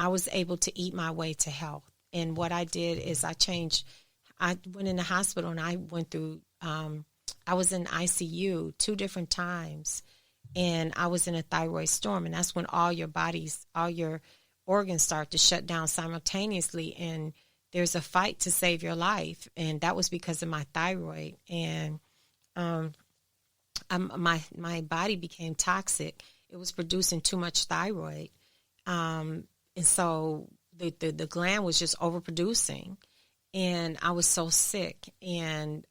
was able to eat my way to health. And what I did is I went in the hospital and I went through, I was in ICU 2 different times, and I was in a thyroid storm. And that's when all your organs start to shut down simultaneously. And there's a fight to save your life. And that was because of my thyroid. And my body became toxic. It was producing too much thyroid. And so the gland was just overproducing. And I was so sick. And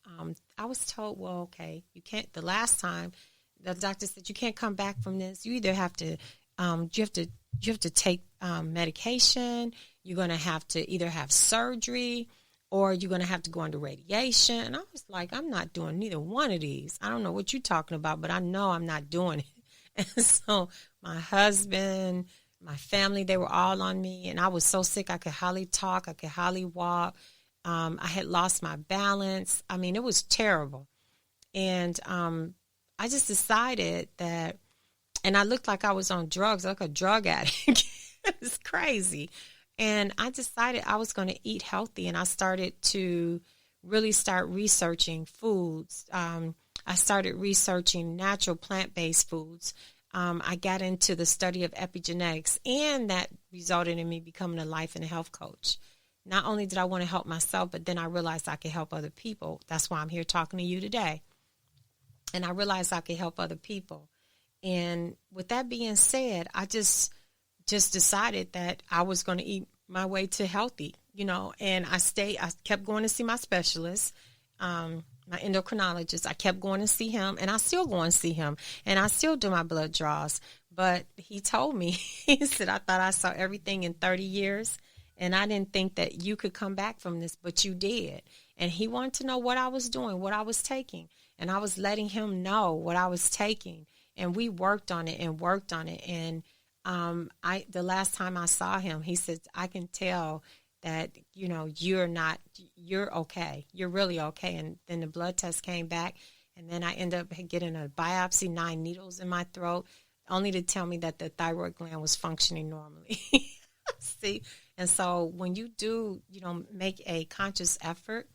I was told, well, okay, you can't, the last time, the doctor said, you can't come back from this. You either have to, you have to take medication. You're going to have to either have surgery, or you're going to have to go under radiation. And I was like, I'm not doing neither one of these. I don't know what you're talking about, but I know I'm not doing it. And so my husband, my family, they were all on me. And I was so sick, I could hardly talk. I could hardly walk. I had lost my balance. I mean, it was terrible. And I just decided that, and I looked like I was on drugs, like a drug addict. It's crazy. And I decided I was going to eat healthy, and I started to really start researching foods. I started researching natural plant-based foods. I got into the study of epigenetics, and that resulted in me becoming a life and health coach. Not only did I want to help myself, but then I realized I could help other people. That's why I'm here talking to you today. And I realized I could help other people. And with that being said, I just decided that I was going to eat my way to healthy, and I kept going to see my specialist, my endocrinologist. I kept going to see him, and I still go and see him, and I still do my blood draws. But he told me, he said, I thought I saw everything in 30 years, and I didn't think that you could come back from this, but you did. And he wanted to know what I was doing, what I was taking, and I was letting him know what I was taking. And we worked on it. And the last time I saw him, he said, I can tell that, you're okay. You're really okay. And then the blood test came back, and then I ended up getting a biopsy, 9 needles in my throat, only to tell me that the thyroid gland was functioning normally. See? And so when you do, make a conscious effort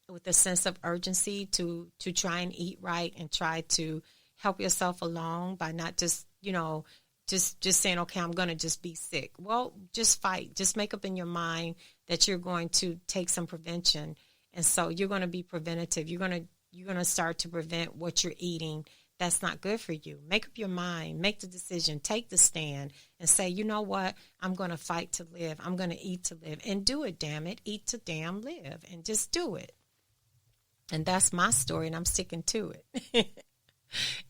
with a sense of urgency to try and eat right and try to help yourself along by not just, just saying, okay, I'm going to just be sick. Well, just fight. Just make up in your mind that you're going to take some prevention. And so you're going to be preventative. You're going to start to prevent what you're eating that's not good for you. Make up your mind. Make the decision. Take the stand and say, you know what? I'm going to fight to live. I'm going to eat to live. And do it, damn it. Eat to damn live. And just do it. And that's my story, and I'm sticking to it.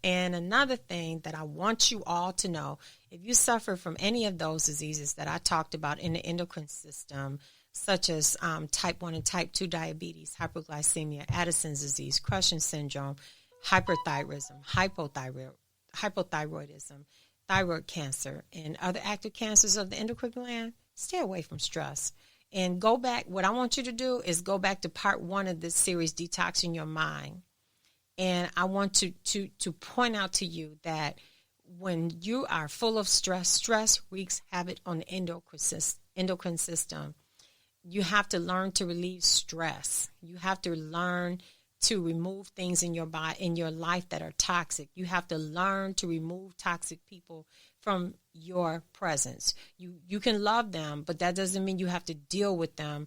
And another thing that I want you all to know, if you suffer from any of those diseases that I talked about in the endocrine system, such as type 1 and type 2 diabetes, hyperglycemia, Addison's disease, Cushing syndrome, hyperthyroidism, hypothyroidism, thyroid cancer, and other active cancers of the endocrine gland, stay away from stress. And go back. What I want you to do is go back to part 1 of this series, Detoxing Your Mind. And I want to point out to you that when you are full of stress wreaks havoc on the endocrine system. You have to learn to relieve stress. You have to learn to remove things in your body, in your life that are toxic. You have to learn to remove toxic people from your presence. You can love them, but that doesn't mean you have to deal with them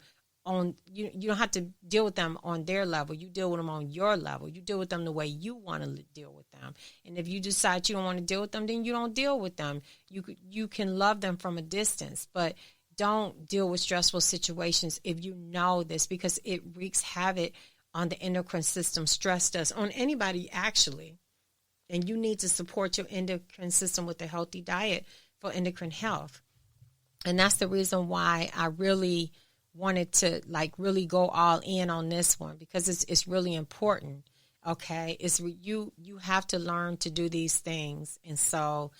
you don't have to deal with them on their level. You deal with them on your level. You deal with them the way you want to deal with them. And if you decide you don't want to deal with them, then you don't deal with them. You can love them from a distance, but don't deal with stressful situations if you know this, because it wreaks havoc on the endocrine system. Stress does on anybody, actually. And you need to support your endocrine system with a healthy diet for endocrine health. And that's the reason why I really wanted to really go all in on this one, because it's really important. Okay. You have to learn to do these things. And so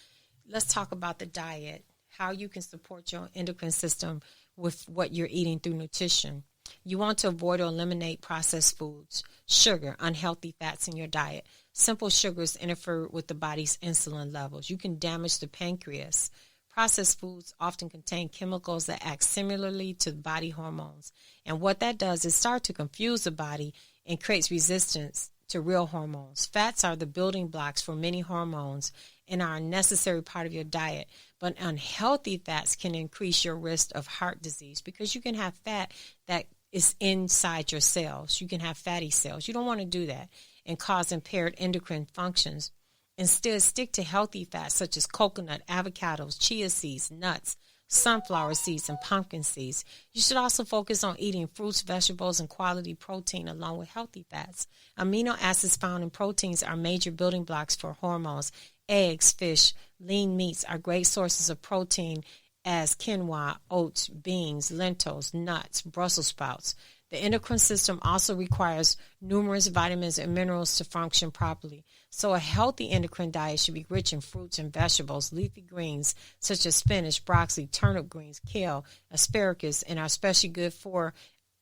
let's talk about the diet, how you can support your endocrine system with what you're eating through nutrition. You want to avoid or eliminate processed foods, sugar, unhealthy fats in your diet. Simple sugars interfere with the body's insulin levels. You can damage the pancreas. Processed foods often contain chemicals that act similarly to body hormones. And what that does is start to confuse the body and creates resistance to real hormones. Fats are the building blocks for many hormones and are a necessary part of your diet. But unhealthy fats can increase your risk of heart disease because you can have fat that is inside your cells. You can have fatty cells. You don't want to do that and cause impaired endocrine functions. Instead, stick to healthy fats such as coconut, avocados, chia seeds, nuts, sunflower seeds, and pumpkin seeds. You should also focus on eating fruits, vegetables, and quality protein along with healthy fats. Amino acids found in proteins are major building blocks for hormones. Eggs, fish, lean meats are great sources of protein as quinoa, oats, beans, lentils, nuts, Brussels sprouts. The endocrine system also requires numerous vitamins and minerals to function properly. So a healthy endocrine diet should be rich in fruits and vegetables, leafy greens such as spinach, broccoli, turnip greens, kale, asparagus, and are especially good for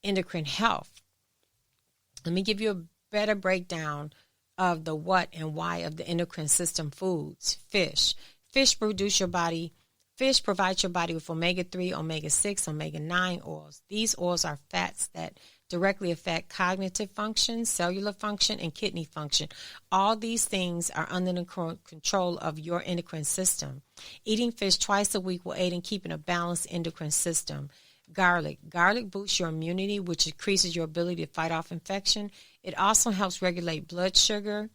endocrine health. Let me give you a better breakdown of the what and why of the endocrine system foods. Fish. Fish provides your body with omega-3, omega-6, omega-9 oils. These oils are fats that directly affect cognitive function, cellular function, and kidney function. All these things are under the control of your endocrine system. Eating fish twice a week will aid in keeping a balanced endocrine system. Garlic. Garlic boosts your immunity, which increases your ability to fight off infection. It also helps regulate blood sugar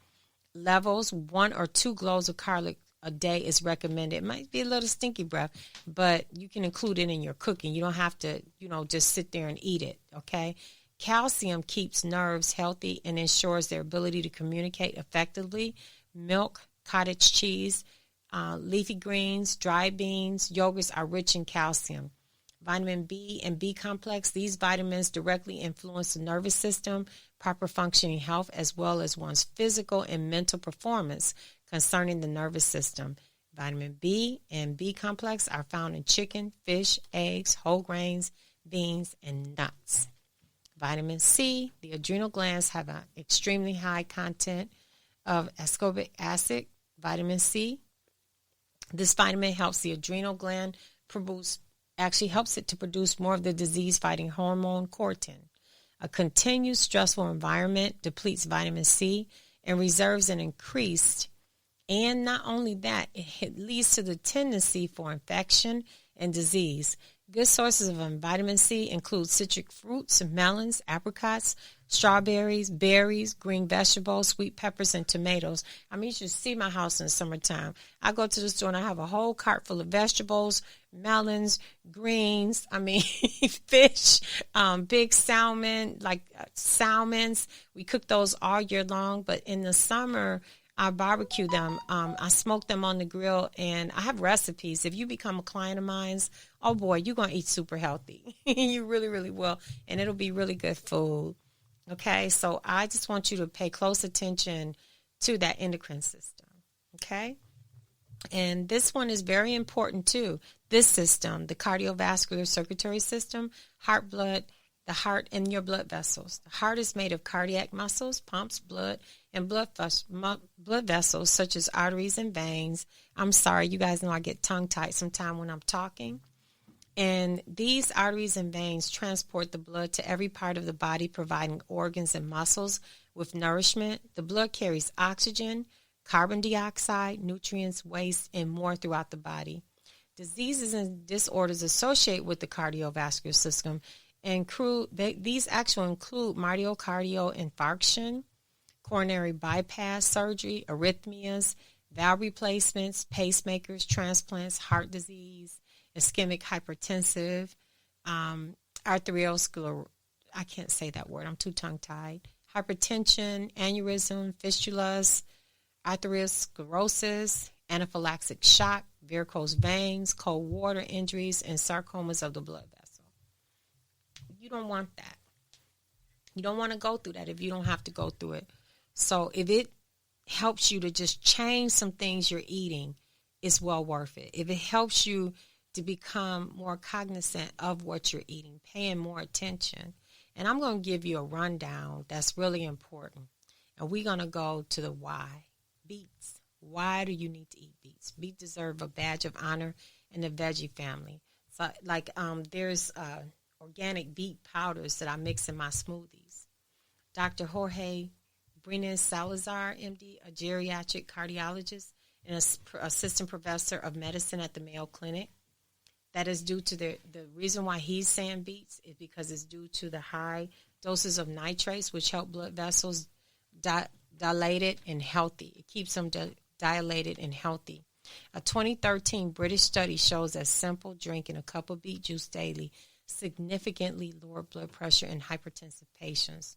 levels. 1 or 2 cloves of garlic a day is recommended. It might be a little stinky breath, but you can include it in your cooking. You don't have to, just sit there and eat it, okay? Calcium keeps nerves healthy and ensures their ability to communicate effectively. Milk, cottage cheese, leafy greens, dried beans, yogurts are rich in calcium. Vitamin B and B complex, these vitamins directly influence the nervous system, proper functioning health, as well as one's physical and mental performance concerning the nervous system. Vitamin B and B complex are found in chicken, fish, eggs, whole grains, beans, and nuts. Vitamin C, the adrenal glands have an extremely high content of ascorbic acid, vitamin C. This vitamin helps the adrenal gland helps it to produce more of the disease-fighting hormone cortisol. A continued stressful environment depletes vitamin C and reserves an increased. And not only that, it leads to the tendency for infection and disease. Good sources of vitamin C include citric fruits, melons, apricots, strawberries, berries, green vegetables, sweet peppers, and tomatoes. You should see my house in the summertime. I go to the store and I have a whole cart full of vegetables, melons, greens, fish, big salmon, salmons. We cook those all year long, but in the summer, I barbecue them. I smoke them on the grill, and I have recipes. If you become a client of mine, oh boy, you're going to eat super healthy. You really, really will, and it'll be really good food. Okay, so I just want you to pay close attention to that endocrine system, okay? And this one is very important too. This system, the cardiovascular circulatory system, the heart and your blood vessels. The heart is made of cardiac muscles, pumps blood, and blood vessels such as arteries and veins. I'm sorry, you guys know I get tongue-tied sometime when I'm talking. And these arteries and veins transport the blood to every part of the body, providing organs and muscles with nourishment. The blood carries oxygen, carbon dioxide, nutrients, waste, and more throughout the body. Diseases and disorders associated with the cardiovascular system these actually include myocardial infarction, coronary bypass surgery, arrhythmias, valve replacements, pacemakers, transplants, heart disease, ischemic hypertensive, arteriosclerosis. I can't say that word. I'm too tongue-tied. Hypertension, aneurysm, fistulas, arteriosclerosis, anaphylaxis shock, varicose veins, cold water injuries, and sarcomas of the blood vessel. You don't want that. You don't want to go through that if you don't have to go through it. So if it helps you to just change some things you're eating, it's well worth it. If it helps you to become more cognizant of what you're eating, paying more attention. And I'm going to give you a rundown that's really important. And we're going to go to the why. Beets. Why do you need to eat beets? Beets deserve a badge of honor in the veggie family. So like there's organic beet powders that I mix in my smoothies. Dr. Jorge Brenes Salazar, MD, a geriatric cardiologist and assistant professor of medicine at the Mayo Clinic. That is due to the reason why he's saying beets is because it's due to the high doses of nitrates, which help blood vessels dilated and healthy. It keeps them dilated and healthy. A 2013 British study shows that simple drinking a cup of beet juice daily significantly lowered blood pressure in hypertensive patients.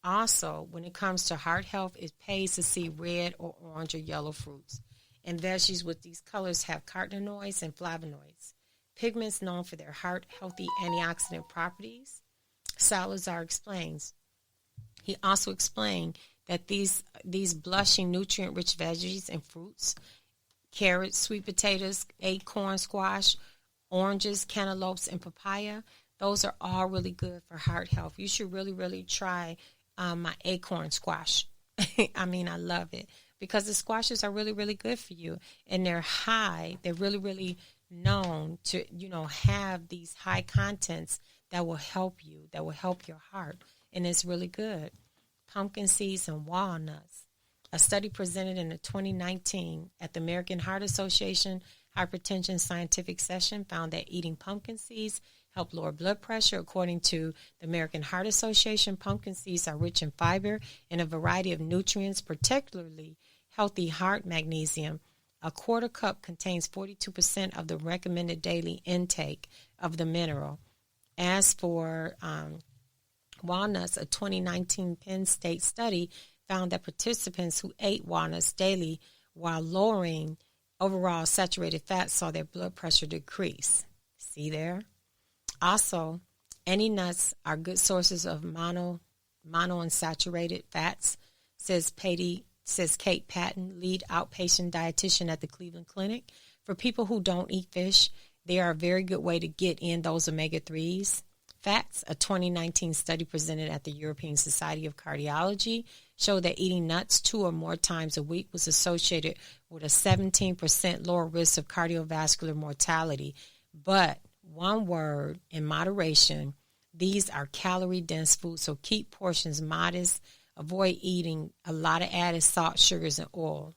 Also, when it comes to heart health, it pays to see red or orange or yellow fruits. And veggies with these colors have carotenoids and flavonoids, pigments known for their heart-healthy antioxidant properties. Salazar explains. He also explained that these blushing, nutrient-rich veggies and fruits, carrots, sweet potatoes, acorn, squash, oranges, cantaloupes, and papaya, those are all really good for heart health. You should really, really try my acorn squash. I mean, I love it because the squashes are really, really good for you. And they're high. They're really, really known to, have these high contents that will help you, that will help your heart. And it's really good. Pumpkin seeds and walnuts. A study presented in the 2019 at the American Heart Association Hypertension Scientific Session found that eating pumpkin seeds help lower blood pressure. According to the American Heart Association, pumpkin seeds are rich in fiber and a variety of nutrients, particularly healthy heart magnesium. A quarter cup contains 42% of the recommended daily intake of the mineral. As for walnuts, a 2019 Penn State study found that participants who ate walnuts daily while lowering overall saturated fat saw their blood pressure decrease. See there? Also, any nuts are good sources of monounsaturated fats, says Kate Patton, lead outpatient dietitian at the Cleveland Clinic. For people who don't eat fish, they are a very good way to get in those omega-3s. Fats, a 2019 study presented at the European Society of Cardiology, showed that eating nuts 2 or more times a week was associated with a 17% lower risk of cardiovascular mortality. But one word, in moderation, these are calorie-dense foods, so keep portions modest. Avoid eating a lot of added salt, sugars, and oil.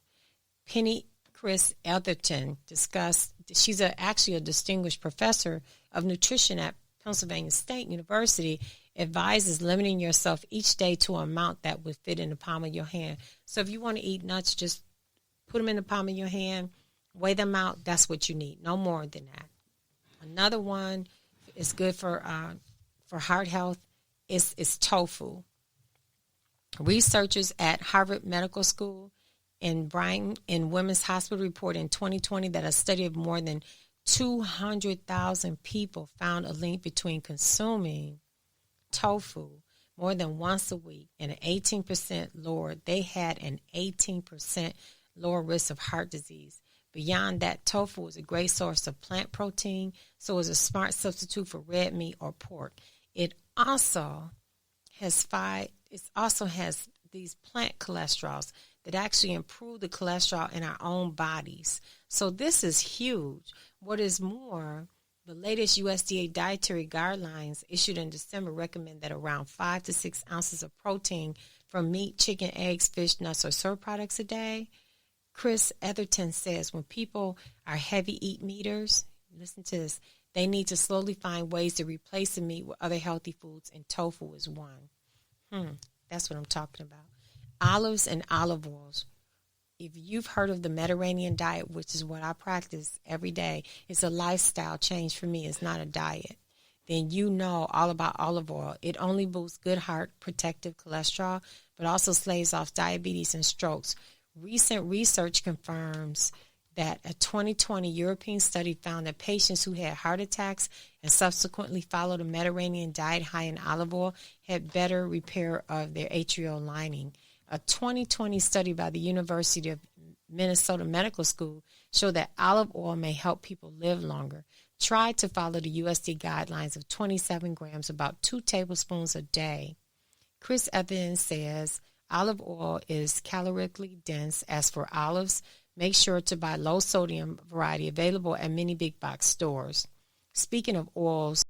Penny Chris Etherton discussed, she's actually a distinguished professor of nutrition at Pennsylvania State University, advises limiting yourself each day to an amount that would fit in the palm of your hand. So if you want to eat nuts, just put them in the palm of your hand, weigh them out. That's what you need. No more than that. Another one is good for heart health is tofu. Researchers at Harvard Medical School in Brighton and Women's Hospital reported in 2020 that a study of more than 200,000 people found a link between consuming tofu more than once a week and an 18% lower. They had an 18% lower risk of heart disease. Beyond that, tofu is a great source of plant protein, so it's a smart substitute for red meat or pork. It also has these plant cholesterols that actually improve the cholesterol in our own bodies. So this is huge. What is more, the latest USDA dietary guidelines issued in December recommend that around 5 to 6 ounces of protein from meat, chicken, eggs, fish, nuts, or soy products a day. Chris Etherton says when people are heavy eat eaters, listen to this, they need to slowly find ways to replace the meat with other healthy foods, and tofu is one. That's what I'm talking about. Olives and olive oils. If you've heard of the Mediterranean diet, which is what I practice every day, it's a lifestyle change for me. It's not a diet. Then you know all about olive oil. It only boosts good heart protective cholesterol, but also slaves off diabetes and strokes. Recent research confirms that a 2020 European study found that patients who had heart attacks and subsequently followed a Mediterranean diet high in olive oil had better repair of their atrial lining. A 2020 study by the University of Minnesota Medical School showed that olive oil may help people live longer. Try to follow the USDA guidelines of 27 grams, about 2 tablespoons a day. Chris Evans says olive oil is calorically dense. As for olives, Make sure to buy low sodium variety available at many big box stores. Speaking of oils,